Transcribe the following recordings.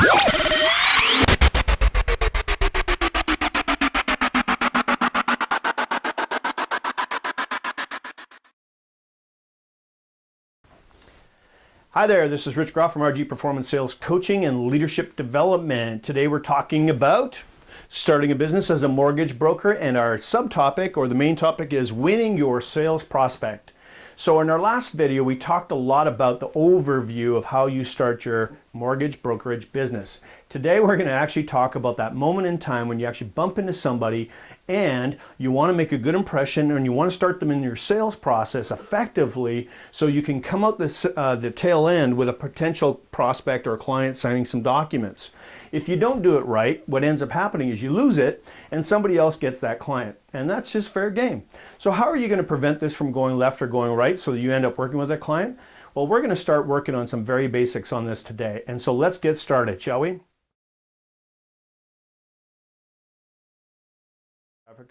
Hi there, this is Grof from RG Performance Sales Coaching and Leadership Development. Today we're talking about starting a business as a mortgage broker, and our subtopic or the main topic is winning your sales prospect. So in our last video we talked a lot about the overview of how you start your mortgage brokerage business. Today we're going to actually talk about that moment in time when you actually bump into somebody and you want to make a good impression and you want to start them in your sales process effectively so you can come out the tail end with a potential prospect or client signing some documents. If you don't do it right, what ends up happening is you lose it and somebody else gets that client, and that's just fair game. So how are you going to prevent this from going left or going right so that you end up working with that client? Well, we're going to start working on some very basics on this today, and so let's get started, shall we?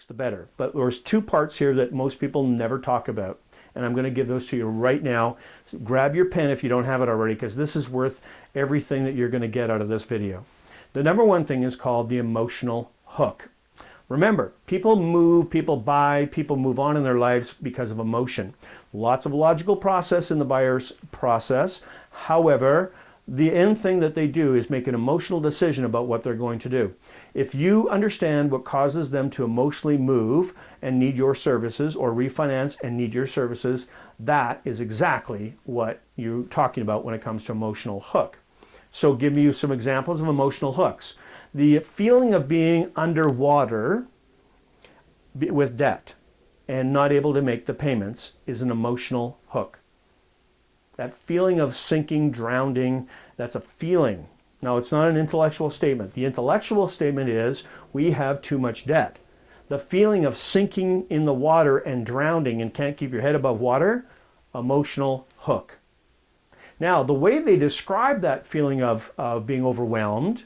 The better. But there's two parts here that most people never talk about, and I'm going to give those to you right now. So grab your pen if you don't have it already, because this is worth everything that you're going to get out of this video. The number one thing is called the emotional hook. Remember, people move, people buy, people move on in their lives because of emotion. Lots of logical process in the buyer's process. However, the end thing that they do is make an emotional decision about what they're going to do. If you understand what causes them to emotionally move and need your services, or refinance and need your services, that is exactly what you're talking about when it comes to emotional hook. So give you some examples of emotional hooks. The feeling of being underwater with debt and not able to make the payments is an emotional hook. That feeling of sinking, drowning, that's a feeling. Now, it's not an intellectual statement. The intellectual statement is we have too much debt. The feeling of sinking in the water and drowning and can't keep your head above water, emotional hook. Now, the way they describe that feeling of being overwhelmed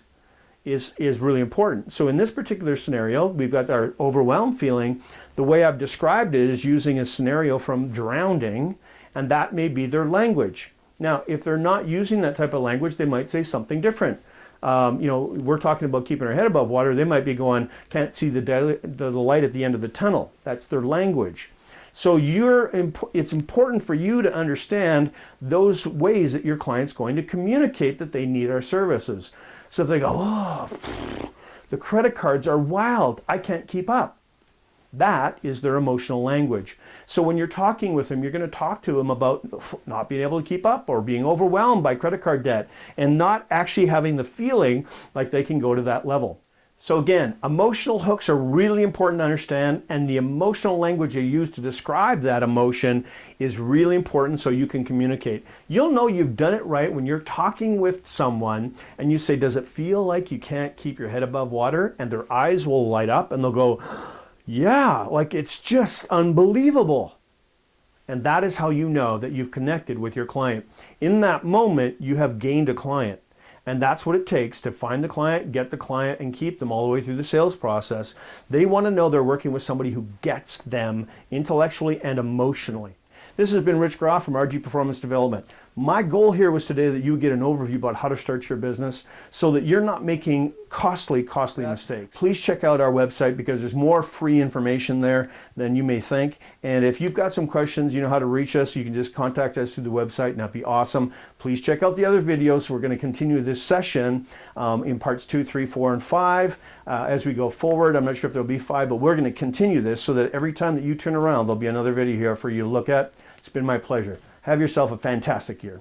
is really important. So in this particular scenario, we've got our overwhelmed feeling. The way I've described it is using a scenario from drowning, and that may be their language. Now, if they're not using that type of language, they might say something different. We're talking about keeping our head above water. They might be going, can't see the light at the end of the tunnel. That's their language. So it's important for you to understand those ways that your client's going to communicate that they need our services. So if they go, oh, the credit cards are wild, I can't keep up. That is their emotional language. So when you're talking with them, you're going to talk to them about not being able to keep up or being overwhelmed by credit card debt and not actually having the feeling like they can go to that level. So again, emotional hooks are really important to understand, and the emotional language you use to describe that emotion is really important so you can communicate. You'll know you've done it right when you're talking with someone and you say, does it feel like you can't keep your head above water? And their eyes will light up and they'll go, yeah, like it's just unbelievable. And that is how you know that you've connected with your client. In that moment, you have gained a client. And that's what it takes to find the client, get the client, and keep them all the way through the sales process. They want to know they're working with somebody who gets them intellectually and emotionally. This has been Rich Grof from RG Performance Development. My goal here was today that you get an overview about how to start your business so that you're not making costly mistakes. Please check out our website because there's more free information there than you may think. And if you've got some questions, you know how to reach us. You can just contact us through the website and that'd be awesome. Please check out the other videos. We're going to continue this session in parts 2, 3, 4, and 5 as we go forward. I'm not sure if there'll be 5, but we're going to continue this so that every time that you turn around, there'll be another video here for you to look at. It's been my pleasure. Have yourself a fantastic year.